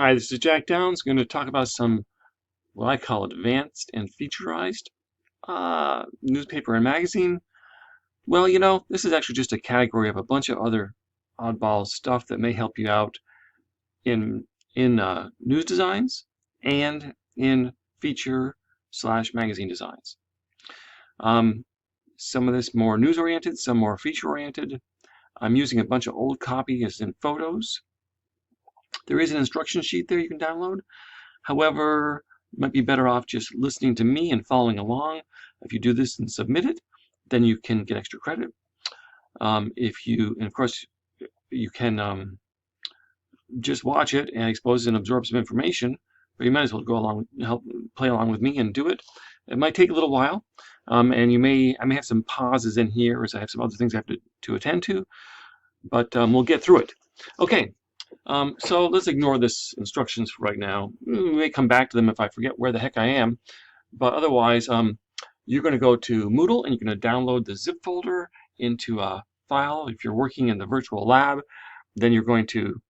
Hi, this is Jack Downs. I'm going to talk about some what I call advanced and featurized newspaper and magazine. Well, this is actually just a category of a bunch of other oddball stuff that may help you out in news designs and in feature/magazine designs. Some of this more news-oriented, some more feature-oriented. I'm using a bunch of old copies and photos. There is an instruction sheet there you can download. However, you might be better off just listening to me and following along. If you do this and submit it, then you can get extra credit. And of course, you can just watch it and expose and absorb some information, but you might as well go along, help play along with me and do it. It might take a little while, and I may have some pauses in here as I have some other things I have to attend to, but we'll get through it. Okay. So let's ignore this instructions for right now. We may come back to them if I forget where the heck I am. But otherwise, you're going to go to Moodle and you're going to download the zip folder into a file. If you're working in the virtual lab, then you're going to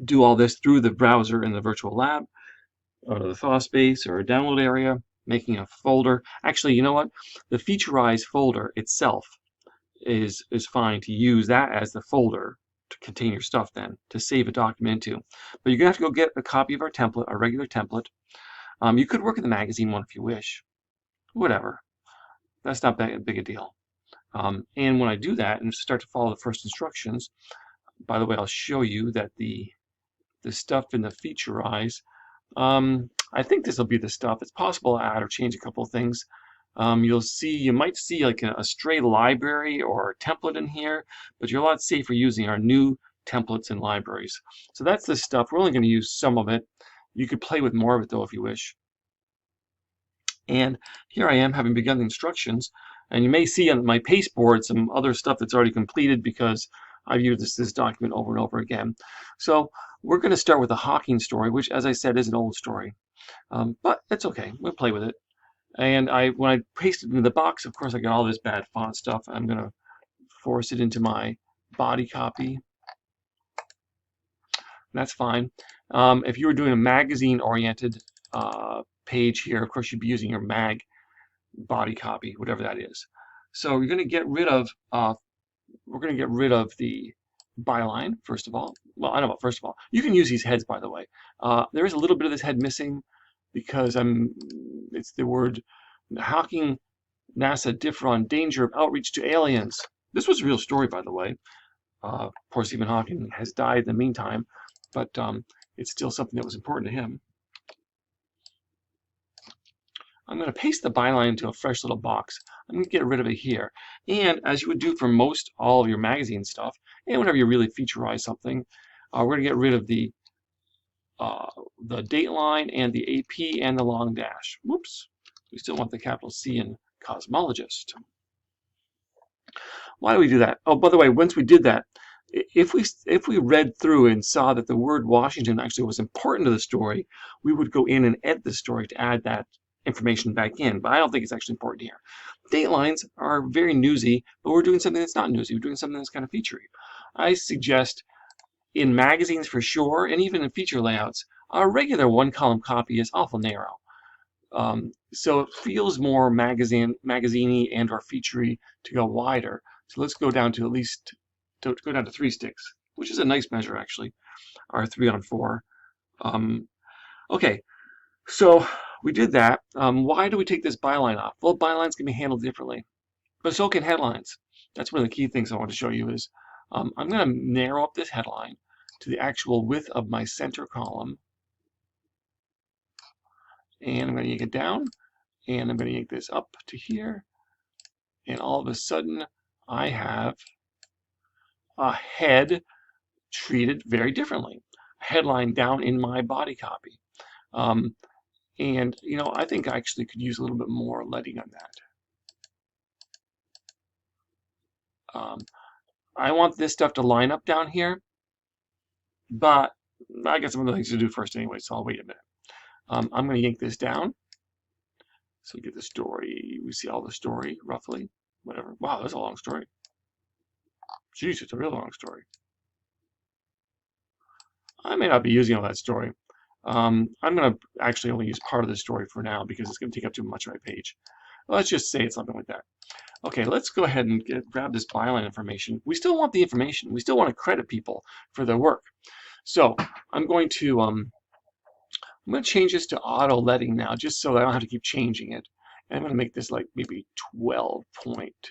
do all this through the browser in the virtual lab, or the thaw space or a download area, making a folder. Actually, you know what? The Featurize folder itself is fine to use that as the folder to contain your stuff then, to save a document into. But you're going to have to go get a copy of our template, our regular template. You could work in the magazine one if you wish. Whatever. That's not that big a deal. And when I do that and start to follow the first instructions, by the way, I'll show you that the stuff in the Featurize, I think this will be the stuff. It's possible to add or change a couple of things. You might see like a stray library or template in here, but you're a lot safer using our new templates and libraries. So that's the stuff. We're only going to use some of it. You could play with more of it though if you wish. And here I am having begun the instructions, and you may see on my pasteboard some other stuff that's already completed because I've used this document over and over again. So we're going to start with the Hawking story, which, as I said, is an old story. But it's okay. We'll play with it. And when I pasted it into the box, of course, I got all this bad font stuff. I'm going to force it into my body copy. That's fine. If you were doing a magazine-oriented page here, of course, you'd be using your mag body copy, whatever that is. So we're going to get rid of the byline first of all. Well, I don't know about first of all. You can use these heads, by the way. There is a little bit of this head missing because it's the word Hawking NASA differ on danger of outreach to aliens. This was a real story, by the way. Poor Stephen Hawking has died in the meantime, but it's still something that was important to him. I'm going to paste the byline into a fresh little box. I'm going to get rid of it here. And as you would do for most all of your magazine stuff, and whenever you really featurize something, we're going to get rid of the date line and the AP and the long dash. Whoops. We still want the capital C in cosmologist. Why do we do that? Oh, by the way, once we did that, if we read through and saw that the word Washington actually was important to the story, we would go in and edit the story to add that information back in. But I don't think it's actually important here. Date lines are very newsy, but we're doing something that's not newsy. We're doing something that's kind of featurey. I suggest in magazines for sure, and even in feature layouts, a regular one-column copy is awful narrow. So it feels more magazine-y and or featurey to go wider. So let's go down to go down to 3 sticks, which is a nice measure actually, or 3:4. Okay, so we did that. Why do we take this byline off? Well, bylines can be handled differently, but so can headlines. That's one of the key things I want to show you is I'm going to narrow up this headline to the actual width of my center column. And I'm going to yank it down, and I'm going to yank this up to here, and all of a sudden I have a head treated very differently. A headline down in my body copy. And, I think I actually could use a little bit more leading on that. I want this stuff to line up down here, but I got some other things to do first anyway, so I'll wait a minute. I'm going to yank this down. So we get the story. We see all the story, roughly. Whatever. Wow, that's a long story. Jeez, it's a real long story. I may not be using all that story. I'm going to actually only use part of the story for now because it's going to take up too much of my page. Let's just say it's something like that. Okay, let's go ahead and grab this byline information. We still want the information. We still want to credit people for their work. So I'm going to change this to auto letting now, just so I don't have to keep changing it. And I'm going to make this like maybe 12 point.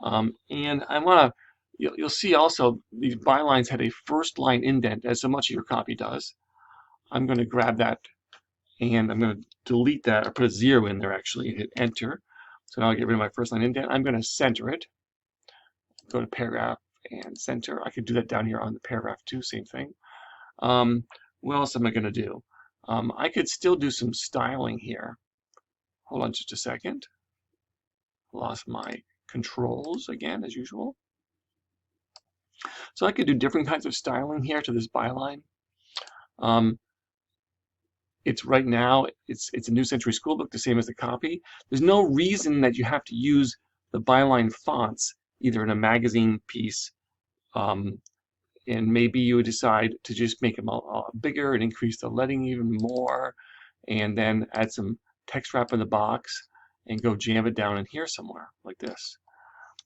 And I want to. You'll see also these bylines had a first line indent, as so much of your copy does. I'm going to grab that and I'm going to delete that, or put a 0 in there actually, and hit enter. So now I get rid of my first line indent. I'm going to center it. Go to paragraph and center. I could do that down here on the paragraph too, same thing. What else am I going to do? I could still do some styling here. Hold on just a second. Lost my controls again, as usual. So I could do different kinds of styling here to this byline. It's right now, it's a New Century School book, the same as the copy. There's no reason that you have to use the byline fonts, either in a magazine piece, and maybe you would decide to just make them bigger and increase the leading even more, and then add some text wrap in the box and go jam it down in here somewhere, like this.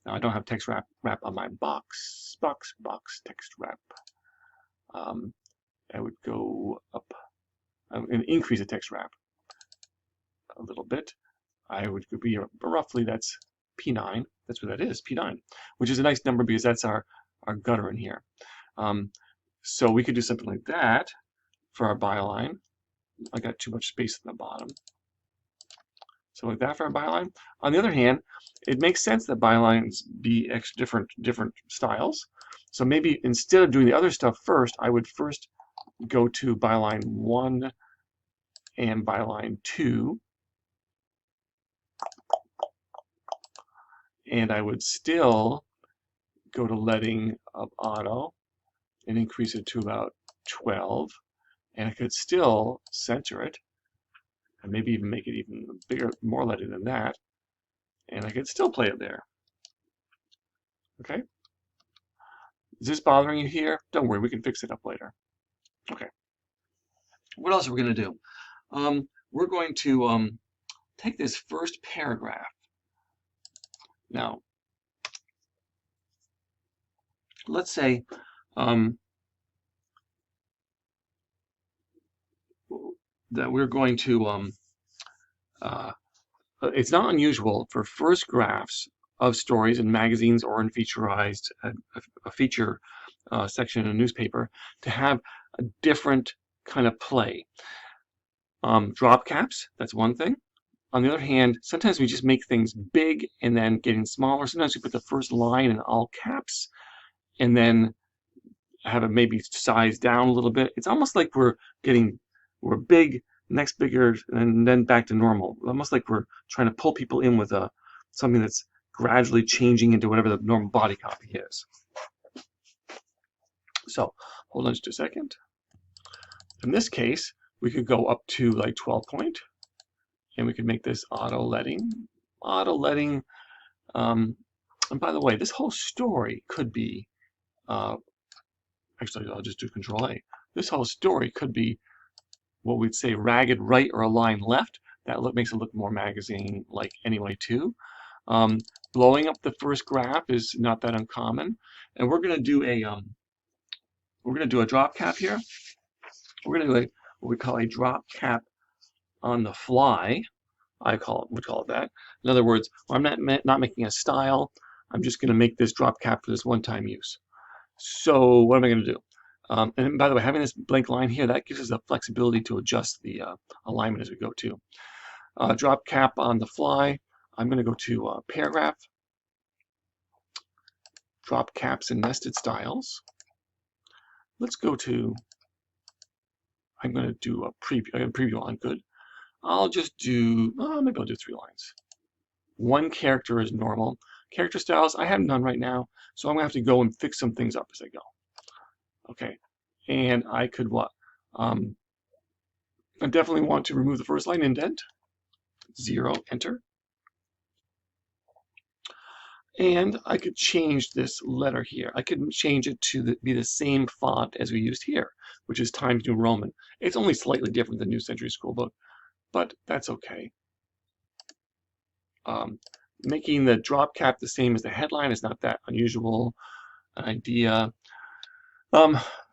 Now I don't have text wrap on my box text wrap. I would go up. I'm going to increase the text wrap a little bit. I would be roughly, that's P9. That's what that is, P9, which is a nice number because that's our gutter in here. So we could do something like that for our byline. I got too much space at the bottom. So like that for our byline. On the other hand, it makes sense that bylines be different styles. So maybe instead of doing the other stuff first, I would first go to byline 1 and byline 2, and I would still go to leading of auto and increase it to about 12, and I could still center it and maybe even make it even bigger, more leading than that, and I could still play it there. Okay? Is this bothering you here? Don't worry, we can fix it up later. Okay. What else are we going to do? We're going to take this first paragraph. Now, let's say that we're going to, it's not unusual for first drafts of stories in magazines or in Featurized, a feature section in a newspaper, to have a different kind of play. Drop caps, that's one thing. On the other hand, sometimes we just make things big and then getting smaller. Sometimes we put the first line in all caps and then have it maybe sized down a little bit. It's almost like we're big, next bigger, and then back to normal. Almost like we're trying to pull people in with something that's gradually changing into whatever the normal body copy is. So hold on just a second. In this case, we could go up to like 12 point, and we could make this auto letting. And by the way, this whole story could be, actually I'll just do Control A. This whole story could be what we'd say ragged right or a line left. That makes it look more magazine-like anyway too. Blowing up the first graph is not that uncommon, and we're going to do a drop cap here. We're going to do what we call a drop cap on the fly. would call it that. In other words, I'm not making a style. I'm just going to make this drop cap for this one-time use. So what am I going to do? And by the way, having this blank line here, that gives us the flexibility to adjust the alignment as we go too. Drop cap on the fly. I'm going to go to paragraph, drop caps and nested styles. Let's go to, I'm going to do a preview on good. I'll just do, maybe I'll do 3 lines. 1 character is normal. Character styles, I have none right now, so I'm going to have to go and fix some things up as I go. Okay, and I could what? I definitely want to remove the first line indent. 0, enter. And I could change this letter here. I could change it to be the same font as we used here, which is Times New Roman. It's only slightly different than New Century School Book, but that's okay. Making the drop cap the same as the headline is not that unusual an idea.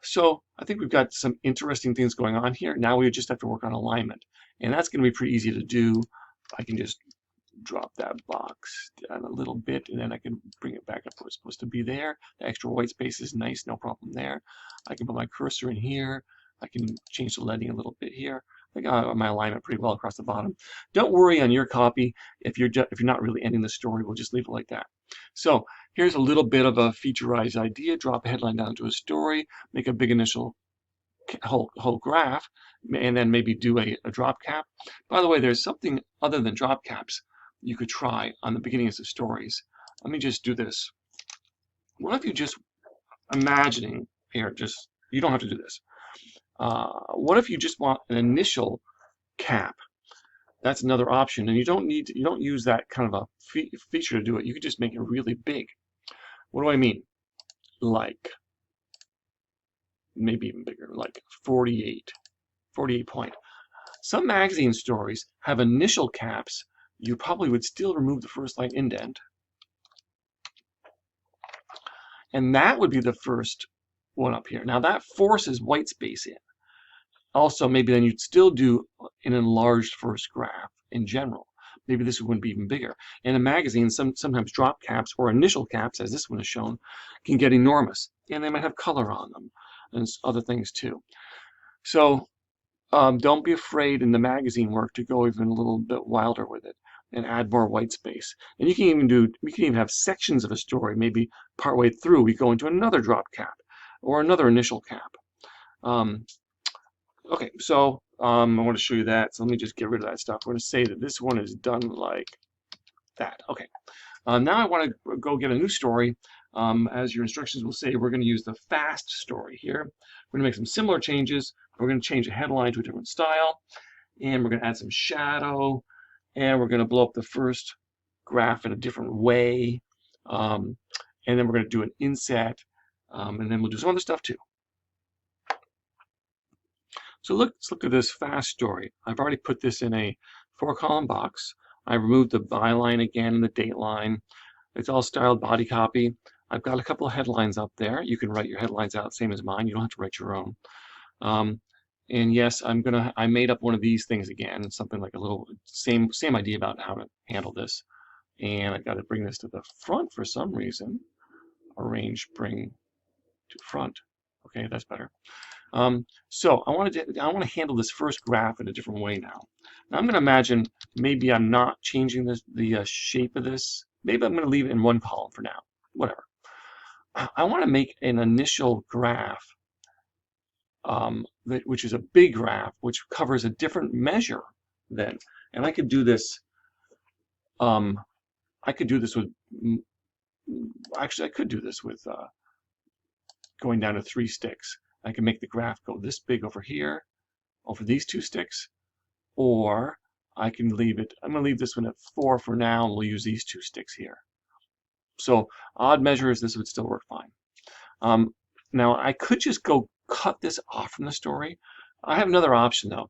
So I think we've got some interesting things going on here. Now we just have to work on alignment, and that's going to be pretty easy to do. I can just drop that box down a little bit, and then I can bring it back up where it's supposed to be there. The extra white space is nice, no problem there. I can put my cursor in here. I can change the leading a little bit here. I got my alignment pretty well across the bottom. Don't worry on your copy if you're not really ending the story. We'll just leave it like that. So here's a little bit of a Featurize idea. Drop a headline down to a story, make a big initial whole graph, and then maybe do a drop cap. By the way, there's something other than drop caps you could try on the beginnings of stories. Let me just do this. What if you just imagining here, you don't have to do this. What if you just want an initial cap? That's another option, and you don't use that kind of a feature to do it. You could just make it really big. What do I mean? Like maybe even bigger, like 48 point. Some magazine stories have initial caps. You probably would still remove the first line indent, and that would be the first one up here. Now that forces white space in. Also, maybe then you'd still do an enlarged first graph in general. Maybe this wouldn't be even bigger. In a magazine, sometimes drop caps or initial caps, as this one is shown, can get enormous, and they might have color on them and other things too. So don't be afraid in the magazine work to go even a little bit wilder with it and add more white space. And you can even have sections of a story. Maybe partway through, we go into another drop cap or another initial cap. Okay, so I want to show you that. So let me just get rid of that stuff. We're going to say that this one is done like that. Okay. Now I want to go get a new story. As your instructions will say, we're going to use the fast story here. We're going to make some similar changes. We're going to change the headline to a different style, and we're going to add some shadow, and we're going to blow up the first graph in a different way, and then we're going to do an inset, and then we'll do some other stuff too. So let's look at this fast story. I've already put this in a 4-column box. I removed the byline again and the date line. It's all styled body copy. I've got a couple of headlines up there. You can write your headlines out same as mine. You don't have to write your own. And yes, I made up one of these things again, something like a little same idea about how to handle this. And I've got to bring this to the front for some reason. Arrange, bring to front. Okay, that's better. So I want to handle this first graph in a different way now. Now I'm going to imagine maybe I'm not changing the shape of this. Maybe I'm going to leave it in one column for now. Whatever. I want to make an initial graph, which is a big graph, which covers a different measure then. And I could do this. I could do this with. Actually, I could do this with going down to 3 sticks. I can make the graph go this big over here, over these 2 sticks, or I can leave it. I'm going to leave this one at 4 for now, and we'll use these 2 sticks here. So odd measures, this would still work fine. Now I could just go cut this off from the story. I have another option though.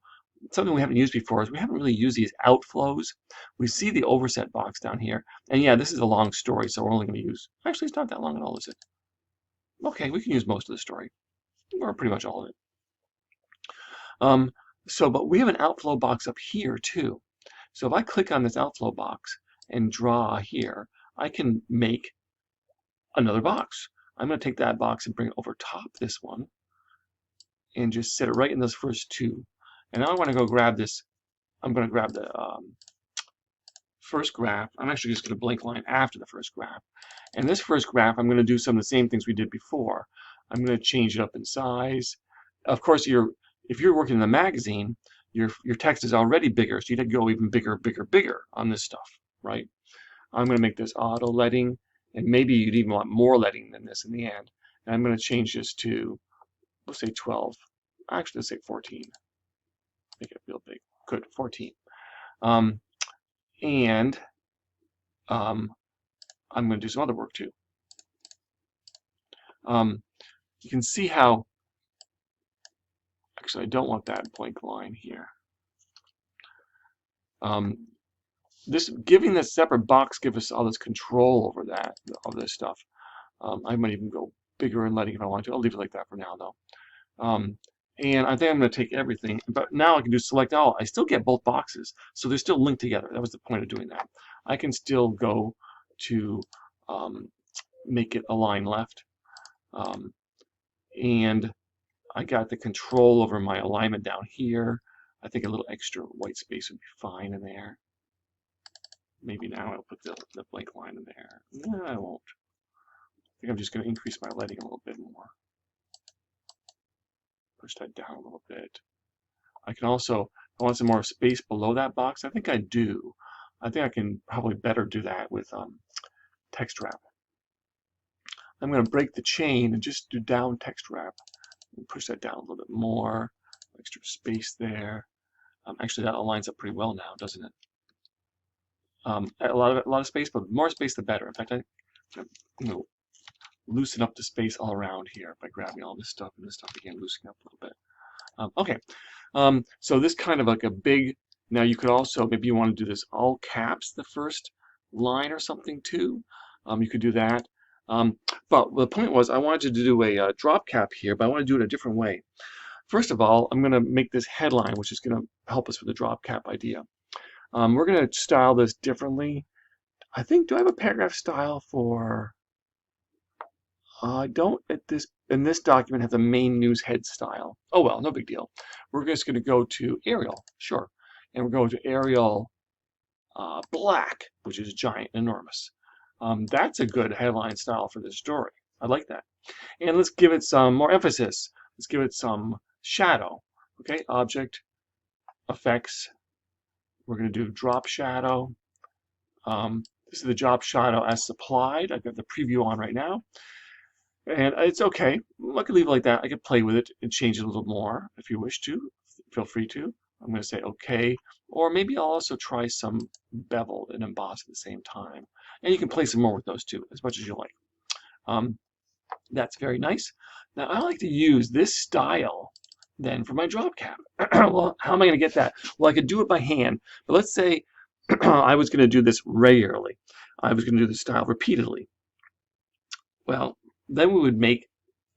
Something we haven't used before is we haven't really used these outflows. We see the overset box down here, and yeah, this is a long story, so we're only going to use. Actually, it's not that long at all, is it? Okay, we can use most of the story, or pretty much all of it. But we have an outflow box up here too. So if I click on this outflow box and draw here, I can make another box. I'm going to take that box and bring it over top this one and just set it right in those first 2. And now I want to go grab this. I'm going to grab the first graph. I'm actually just going to blank line after the first graph. And this first graph, I'm going to do some of the same things we did before. I'm going to change it up in size. Of course, if you're working in a magazine, your text is already bigger, so you'd go even bigger, bigger, bigger on this stuff, right? I'm going to make this auto leading, and maybe you'd even want more leading than this in the end. And I'm going to change this to, let's say 12. Actually, let's say 14. Make it real big. Good, 14. I'm going to do some other work too. You can see how, actually I don't want that blank line here. Giving this separate box gives us all this control over that, of this stuff. I might even go bigger and letting if I want to. I'll leave it like that for now though. And I think I'm going to take everything, but now I can do select all. I still get both boxes, so they're still linked together. That was the point of doing that. I can still go to make it align left, and I got the control over my alignment down here. I think a little extra white space would be fine in there. Maybe now I'll put the blank line in there. No, I won't. I think I'm just going to increase my lighting a little bit more. Push that down a little bit. I can also, if I want some more space below that box, I think I do. I think I can probably better do that with text wrap. I'm going to break the chain and just do down text wrap. And push that down a little bit more. Extra space there. Actually, that aligns up pretty well now, doesn't it? A lot of space, but more space the better. In fact, I'm going to loosen up the space all around here by grabbing all this stuff and this stuff again, loosening up a little bit. Okay, so this kind of like a big, now you could also, maybe you want to do this all caps, the first line or something too. You could do that. But the point was I wanted to do a drop cap here, but I want to do it a different way. First of all, I'm going to make this headline, which is going to help us with the drop cap idea. We're going to style this differently. I think, do I have a paragraph style for, I don't in this document have the main news head style. Oh well, no big deal. We're just going to go to Arial, sure. And we're going to Arial black, which is giant, enormous. That's a good headline style for this story. I like that. And let's give it some more emphasis. Let's give it some shadow. Okay, object, effects. We're going to do drop shadow. This is the drop shadow as supplied. I've got the preview on right now. And it's okay. I could leave it like that. I could play with it and change it a little more if you wish to. Feel free to. I'm going to say okay. Or maybe I'll also try some bevel and emboss at the same time. And you can play some more with those too, as much as you like. That's very nice. Now I like to use this style then for my drop cap. Well, how am I going to get that? Well, I could do it by hand. But let's say I was going to do this regularly. I was going to do this style repeatedly. Well, then we would make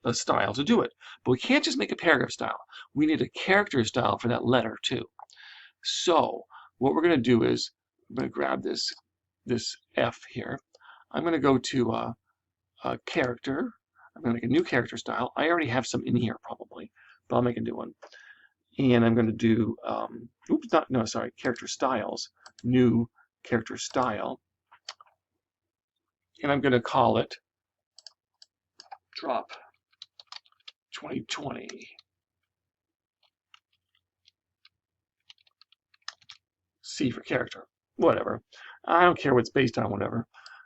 a style to do it. But we can't just make a paragraph style. We need a character style for that letter too. So what we're going to do is I'm going to grab this F here. I'm going to go to a character. I'm going to make a new character style. I already have some in here probably, but I'll make a new one. And I'm going to do, character styles, new character style. And I'm going to call it drop 2020. C for character, whatever. I don't care what's based on, whatever.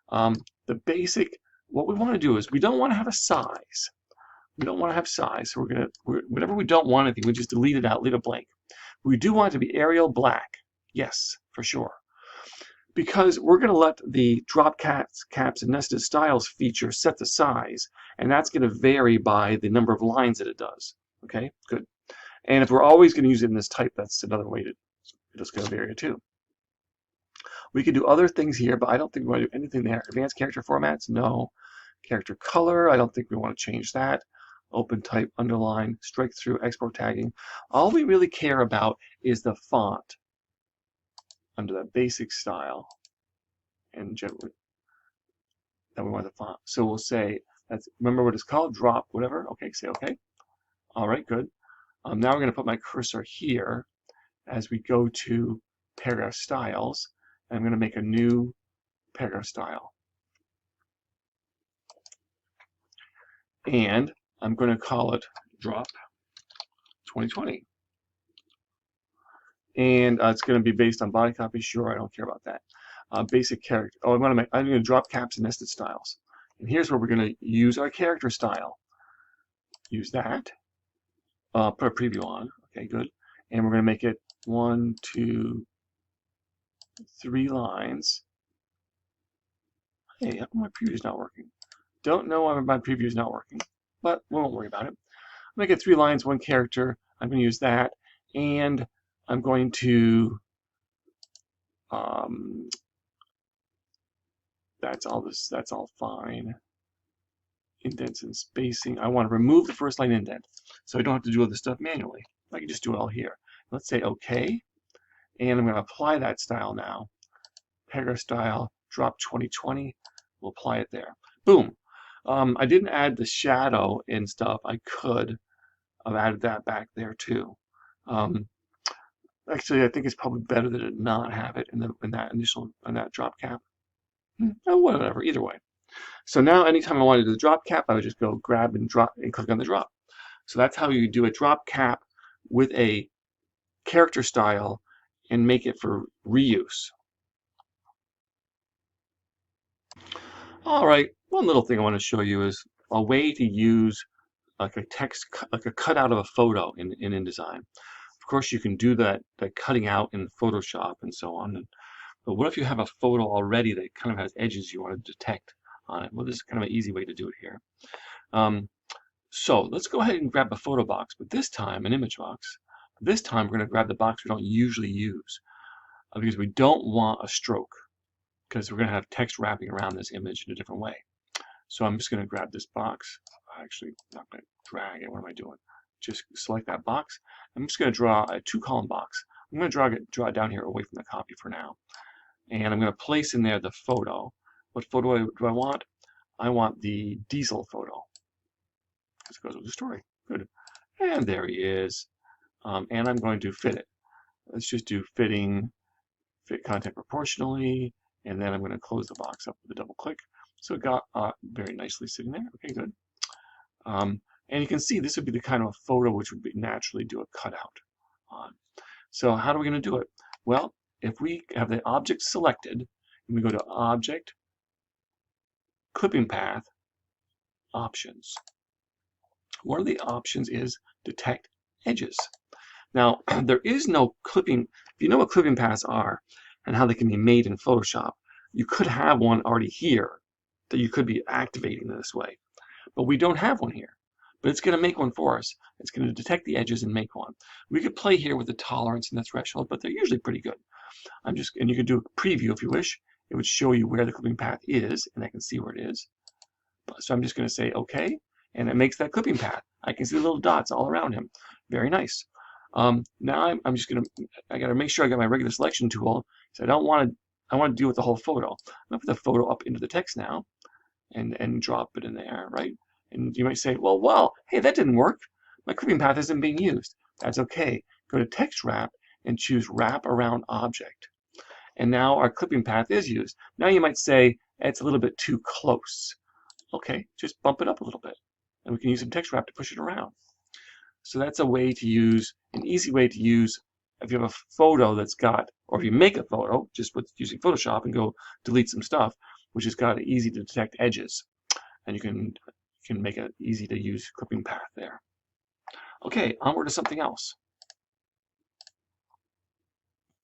The basic, what we want to do is we don't want to have a size. We don't want to have size, so whatever we don't want anything, we just delete it out, leave it blank. We do want it to be Arial black, yes, for sure. Because we're going to let the drop caps, and nested styles feature set the size, and that's going to vary by the number of lines that it does. Okay, good. And if we're always going to use it in this type, that's another way to, it's going to vary it too. We could do other things here, but I don't think we want to do anything there. Advanced character formats, no. Character color, I don't think we want to change that. Open type, underline, strike through, export tagging. All we really care about is the font under that basic style, and generally that we want the font. So we'll say, remember what it's called, drop, whatever. Okay, say okay. All right, good. Now we're going to put my cursor here as we go to paragraph styles. And I'm going to make a new paragraph style. And I'm going to call it drop 2020. And it's going to be based on body copy. Sure, I don't care about that. Basic character. Oh, I'm going to drop caps and nested styles. And here's where we're going to use our character style. Use that. Put a preview on. Okay, good. And we're going to make it 1, 2, 3 lines. Hey, how come my preview's not working? Don't know why my preview's not working, but we won't worry about it. I'm going to get 3 lines, 1 character. I'm going to use that, and I'm going to that's all fine. Indents and spacing. I want to remove the first line indent, so I don't have to do all this stuff manually. I can just do it all here. Let's say OK, and I'm going to apply that style now. Paragraph style, drop 2020. We'll apply it there. Boom. I didn't add the shadow and stuff. I could have added that back there too. Actually, I think it's probably better that it not have it in that drop cap. Oh, whatever. Either way. So now, anytime I want to do the drop cap, I would just go grab and drop and click on the drop. So that's how you do a drop cap with a character style and make it for reuse. All right, one little thing I want to show you is a way to use like a text, like a cutout of a photo in InDesign. Of course, you can do that cutting out in Photoshop and so on. But what if you have a photo already that kind of has edges you want to detect on it? Well, this is kind of an easy way to do it here. So let's go ahead and grab a photo box, but this time an image box. This time we're going to grab the box we don't usually use because we don't want a stroke, because we're going to have text wrapping around this image in a different way. So I'm just going to grab this box. Actually, not going to drag it. What am I doing? Just select that box. I'm just going to draw a 2-column box. I'm going to draw it down here away from the copy for now. And I'm going to place in there the photo. What photo do I want? I want the diesel photo. Because it goes with the story. Good. And there he is. And I'm going to fit it. Let's just do fit content proportionally. And then I'm going to close the box up with a double click. So it got very nicely sitting there. Okay, good. And you can see this would be the kind of photo which would naturally do a cutout on. So how are we going to do it? Well, if we have the object selected, and we go to Object, Clipping Path, Options. One of the options is Detect Edges. Now, there is no clipping. If you know what clipping paths are and how they can be made in Photoshop, you could have one already here that you could be activating in this way. But we don't have one here. But it's going to make one for us. It's going to detect the edges and make one. We could play here with the tolerance and the threshold, but they're usually pretty good. And you could do a preview if you wish. It would show you where the clipping path is, and I can see where it is. So I'm just going to say OK, and it makes that clipping path. I can see the little dots all around him. Very nice. Now I'm just going to, I got to make sure I got my regular selection tool. So I want to deal with the whole photo. I'm going to put the photo up into the text now, and drop it in there, right? And you might say, well, hey, that didn't work. My clipping path isn't being used. That's okay. Go to Text Wrap and choose Wrap Around Object. And now our clipping path is used. Now you might say, it's a little bit too close. Okay, just bump it up a little bit. And we can use some text wrap to push it around. So that's a way to use, an easy way to use, if you have a photo that's got, or if you make a photo just with using Photoshop and go delete some stuff, which has got easy to detect edges. And you can make an easy to use clipping path there. Okay, onward to something else.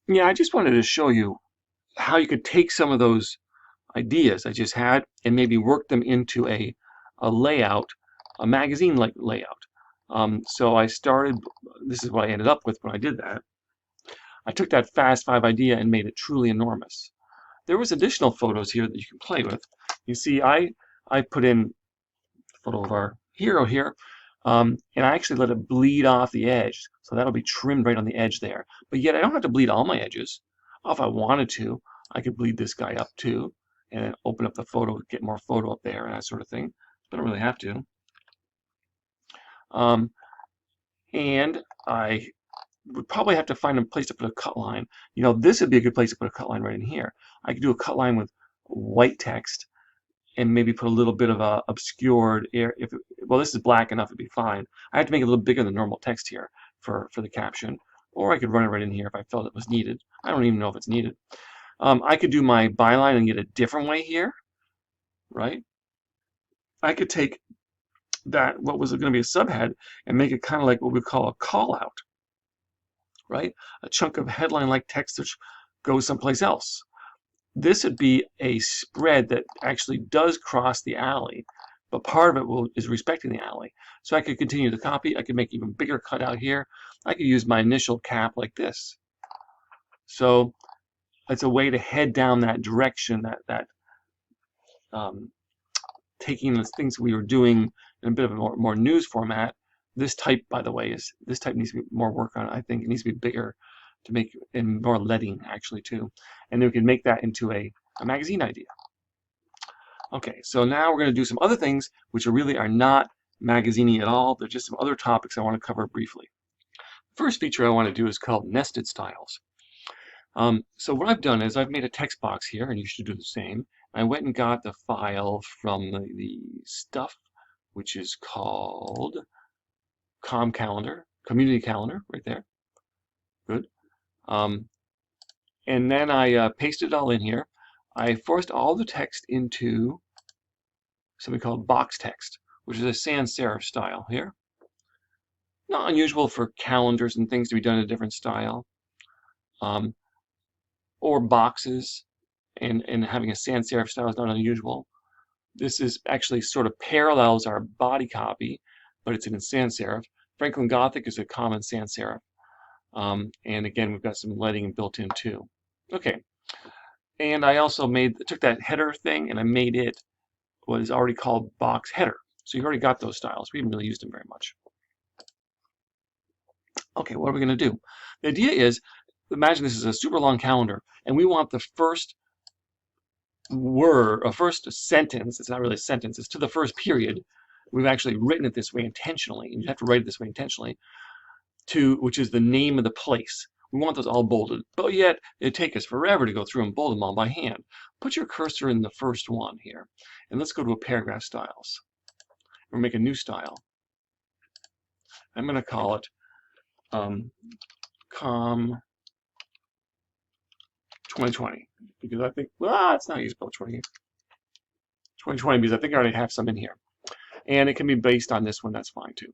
Yeah, I just wanted to show you how you could take some of those ideas I just had and maybe work them into a layout, a magazine-like layout. So I started, this is what I ended up with when I did that. I took that Fast 5 idea and made it truly enormous. There was additional photos here that you can play with. You see, I put in a photo of our hero here, and I actually let it bleed off the edge. So that'll be trimmed right on the edge there. But yet I don't have to bleed all my edges. If I wanted to, I could bleed this guy up too, and then open up the photo, get more photo up there, and that sort of thing. But I don't really have to. And I would probably have to find a place to put a cut line. You know, this would be a good place to put a cut line right in here. I could do a cut line with white text and maybe put a little bit of a obscured air. Well, this is black enough, it'd be fine. I have to make it a little bigger than normal text here for the caption. Or I could run it right in here if I felt it was needed. I don't even know if it's needed. I could do my byline and get a different way here, right? I could take that, what was going to be a subhead, and make it kind of like what we call a call out, right? A chunk of headline-like text which goes someplace else. this would be a spread that actually does cross the alley, but part of it is respecting the alley. So I could continue to copy. I could make even bigger cutout here. I could use my initial cap like this. So it's a way to head down that direction, taking the things we were doing in a bit of a more news format. This type, by the way, this type needs to be more work on it. I think it needs to be bigger to make, and more leading actually too. And then we can make that into a magazine idea. Okay, so now we're going to do some other things which really are not magazine-y at all. They're just some other topics I want to cover briefly. The first feature I want to do is called nested styles. So what I've done is I've made a text box here, and you should do the same. I went and got the file from the stuff, which is called Community Calendar, right there. Good. And then I pasted it all in here. I forced all the text into something called box text, which is a sans serif style here. Not unusual for calendars and things to be done in a different style. Or boxes, and having a sans serif style is not unusual. This is actually sort of parallels our body copy, but it's in sans serif. Franklin Gothic is a common sans serif. And again, we've got some leading built in too. Okay, and I also took that header thing and I made it what is already called box header. So you've already got those styles. We haven't really used them very much. Okay, what are we going to do? The idea is, imagine this is a super long calendar, and we want the first word, or first sentence, it's not really a sentence, it's to the first period. We've actually written it this way intentionally, and you have to write it this way intentionally, which is the name of the place. We want those all bolded, but yet it'd take us forever to go through and bold them all by hand. Put your cursor in the first one here, and let's go to a paragraph styles. We'll make a new style. I'm going to call it Com 2020, because I think, it's not useful 2020 because I think I already have some in here. And it can be based on this one, that's fine too.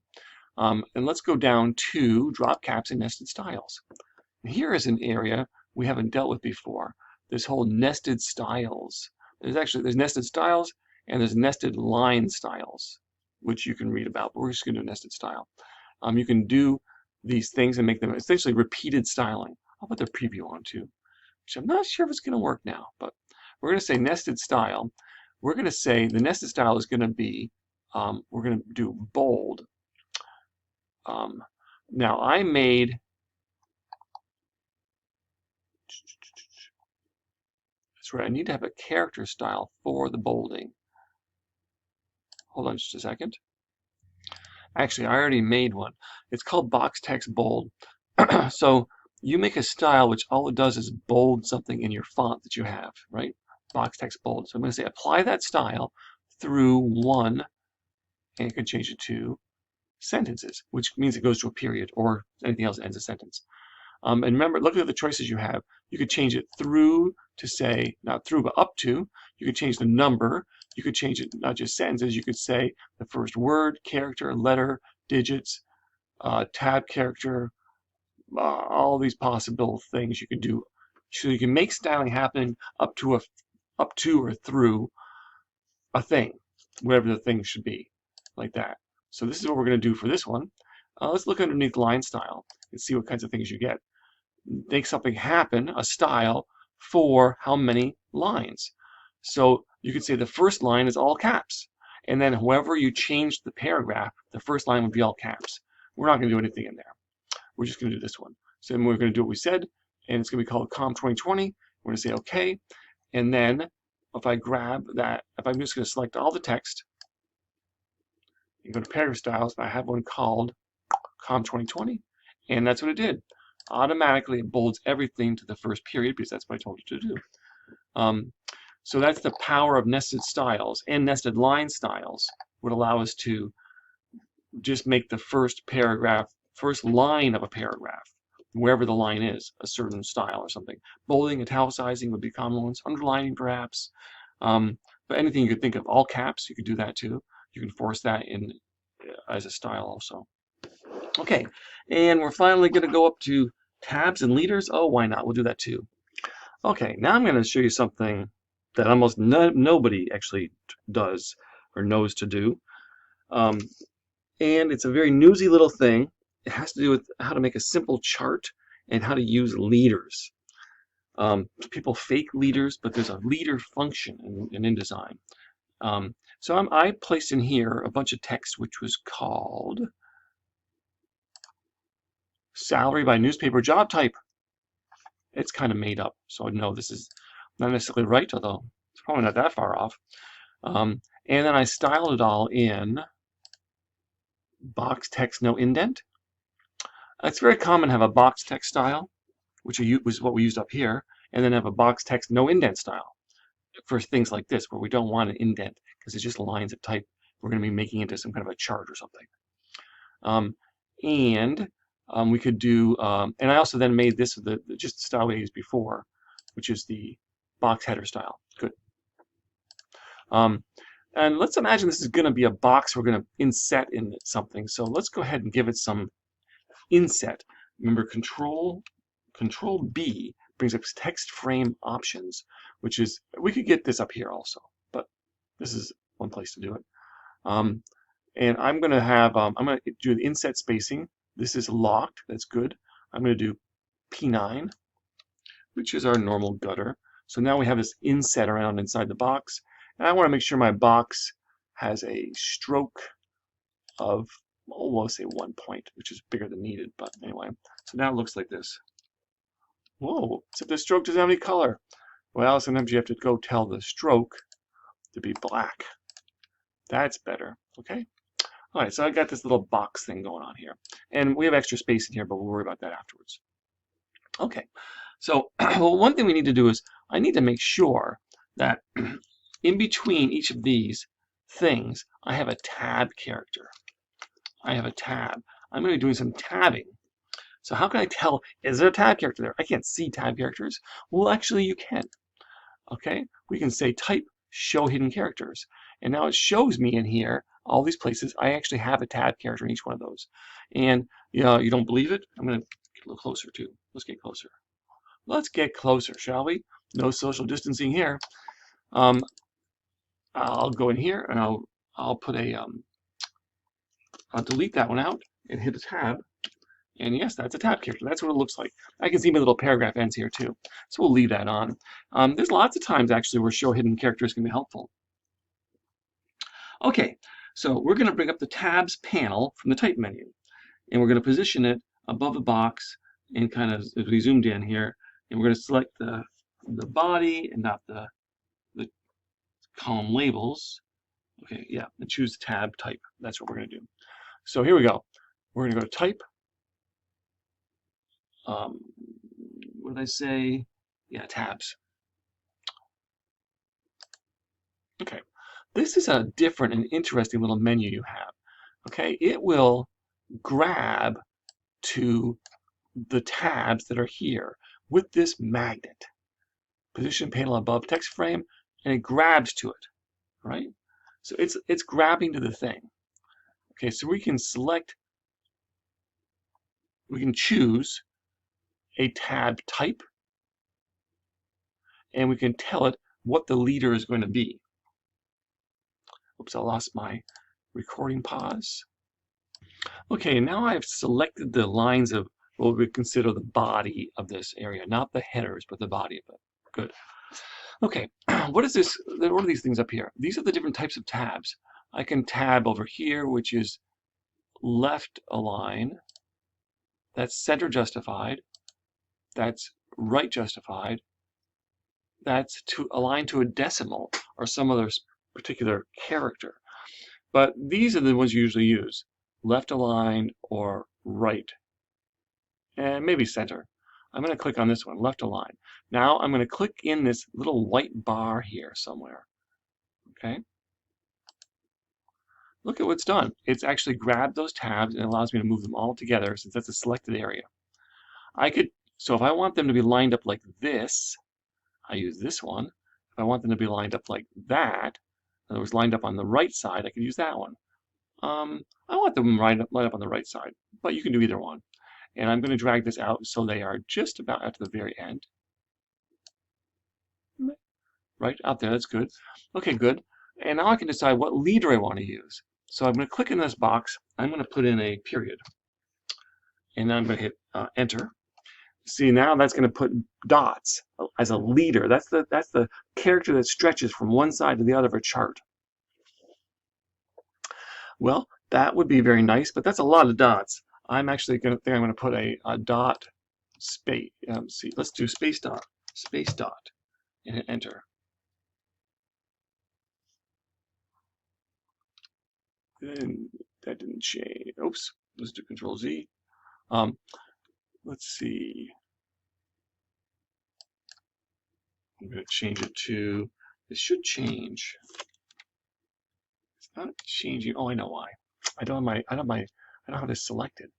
And let's go down to drop caps and nested styles. And here is an area we haven't dealt with before, this whole nested styles. There's nested styles and there's nested line styles, which you can read about, but we're just going to do nested style. You can do these things and make them essentially repeated styling. I'll put the preview on too, which I'm not sure if it's going to work now, but we're going to say nested style. We're going to say the nested style is going to be, we're going to do bold. Now I made, that's right, I need to have a character style for the bolding. Hold on just a second. Actually, I already made one. It's called box text bold. So you make a style which all it does is bold something in your font that you have, right? Box text bold. So I'm going to say apply that style through one, and you can change it to sentences, which means it goes to a period or anything else that ends a sentence. And remember, look at the choices you have. You could change it through to say, not through, but up to. You could change the number. You could change it not just sentences. You could say the first word, character, letter, digits, tab character, all these possible things you could do. So you can make styling happen up to or through a thing, whatever the thing should be, like that. So this is what we're going to do for this one. Let's look underneath line style and see what kinds of things you get. Make something happen, a style, for how many lines. So you could say the first line is all caps, and then however you change the paragraph, the first line would be all caps. We're not going to do anything in there. We're just going to do this one. So then we're going to do what we said, and it's going to be called Com 2020. We're going to say OK, and then if I grab that, if I'm just going to select all the text, and go to paragraph styles, I have one called Com 2020, and that's what it did. Automatically it bolds everything to the first period because that's what I told it to do. So that's the power of nested styles, and nested line styles would allow us to just make the first paragraph, first line of a paragraph, wherever the line is, a certain style or something. Bolding, italicizing would be common ones, underlining perhaps, but anything you could think of. All caps, you could do that too. You can force that in as a style also. Okay, and we're finally going to go up to tabs and leaders. Oh, why not? We'll do that too. Okay, now I'm going to show you something that almost nobody actually does or knows to do. And it's a very newsy little thing. It has to do with how to make a simple chart and how to use leaders. People fake leaders, but there's a leader function in InDesign. So I placed in here a bunch of text which was called salary by newspaper job type. It's kind of made up, so no, this is not necessarily right, although it's probably not that far off. And then I styled it all in box text no indent. It's very common to have a box text style, which was what we used up here, and then have a box text no indent style for things like this, where we don't want an indent because it's just lines of type we're going to be making into some kind of a chart or something. We could do, and I also then made this just the style we used before, which is the box header style. Good. And let's imagine this is going to be a box we're going to inset in something. So let's go ahead and give it some inset. Remember, Control B brings up text frame options, which is, we could get this up here also, but this is one place to do it. And I'm going to have, I'm going to do the inset spacing. This is locked. That's good. I'm going to do P9, which is our normal gutter. So now we have this inset around inside the box. And I want to make sure my box has a stroke of, oh, we'll say 1 point, which is bigger than needed. But anyway, so now it looks like this. Whoa, except the stroke doesn't have any color. Well, sometimes you have to go tell the stroke to be black. That's better, okay? All right, so I got this little box thing going on here. And we have extra space in here, but we'll worry about that afterwards. Okay, so well, one thing we need to do is I need to make sure that in between each of these things, I have a tab character. I have a tab. I'm going to be doing some tabbing. So how can I tell, is there a tab character there? I can't see tab characters. Well, actually you can. Okay, we can say type show hidden characters. And now it shows me in here, all these places, I actually have a tab character in each one of those. And you don't believe it? I'm going to get a little closer too. Let's get closer. Let's get closer, shall we? No social distancing here. I'll go in here and I'll put a I'll delete that one out and hit a tab. And yes, that's a tab character. That's what it looks like. I can see my little paragraph ends here too. So we'll leave that on. There's lots of times actually where show hidden characters can be helpful. Okay, so we're going to bring up the tabs panel from the type menu. And we're going to position it above the box and kind of, as we zoomed in here, and we're going to select the body and not the column labels. Okay, yeah, and choose tab type. That's what we're going to do. So here we go. We're going to go to type. What did I say? Yeah, tabs. Okay, this is a different and interesting little menu you have. Okay, it will grab to the tabs that are here with this magnet. Position panel above text frame, and it grabs to it, right? So it's grabbing to the thing. Okay, so we can select, we can choose a tab type, and we can tell it what the leader is going to be. Oops, I lost my recording pause. Okay, now I've selected the lines of what we consider the body of this area, not the headers, but the body of it. Good. Okay, what is this? What are these things up here? These are the different types of tabs. I can tab over here, which is left align. That's center justified. That's right justified. That's to align to a decimal or some other particular character. But these are the ones you usually use. Left aligned or right. And maybe center. I'm going to click on this one, left align. Now I'm going to click in this little white bar here somewhere. Okay. Look at what's done. It's actually grabbed those tabs and allows me to move them all together since that's a selected area. So if I want them to be lined up like this, I use this one. If I want them to be lined up like that, in other words, lined up on the right side, I can use that one. I want them lined up on the right side, but you can do either one. And I'm going to drag this out so they are just about at the very end. right? Out there, that's good. Okay, good. And now I can decide what leader I want to use. So I'm going to click in this box. I'm going to put in a period. And then I'm going to hit enter. See, now that's going to put dots as a leader. That's the character that stretches from one side to the other of a chart. Well, that would be very nice, but that's a lot of dots. I'm actually going to put a dot space. See, let's do space dot, and hit enter. And that didn't change. Oops. Let's do Control Z. Let's see. I'm going to change it to. It should change. It's not changing. Oh, I know why. I don't have this selected.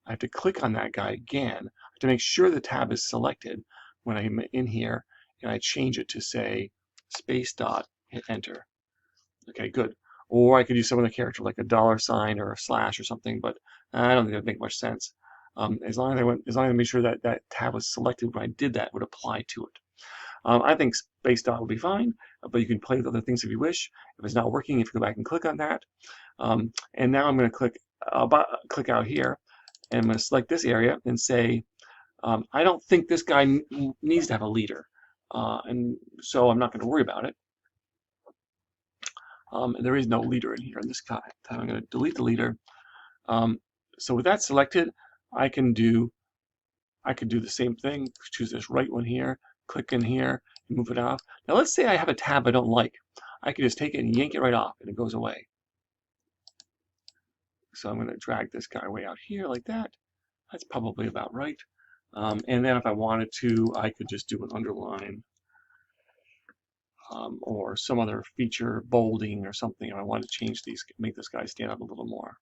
I have to click on that guy again to make sure the tab is selected when I'm in here, and I change it to say space dot, hit enter. Okay, good. Or I could use some other character like a $ or a slash or something, but I don't think that would make much sense. As long as I made sure that that tab was selected when I did that, it would apply to it. I think space dot will be fine, but you can play with other things if you wish. If it's not working, if you go back and click on that, and now I'm going to click out here, and I'm going to select this area and say, I don't think this guy needs to have a leader, and so I'm not going to worry about it. There is no leader in here in this guy. I'm going to delete the leader. So with that selected, I can do the same thing. Choose this right one here, click in here, and move it off. Now let's say I have a tab I don't like. I can just take it and yank it right off, and it goes away. So I'm going to drag this guy way out here like that. That's probably about right. And then if I wanted to, I could just do an underline or some other feature, bolding or something. If I want to change these, make this guy stand out a little more.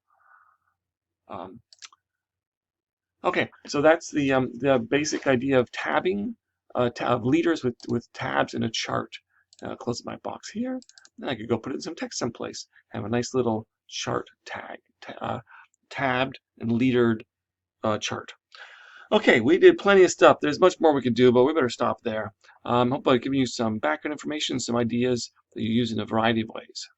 Okay, so that's the basic idea of tabbing, of leaders with tabs in a chart. Close my box here. Then I could go put it in some text someplace. Have a nice little chart tag, tabbed and leadered chart. Okay, we did plenty of stuff. There's much more we could do, but we better stop there. Hope I've given you some background information, some ideas that you use in a variety of ways.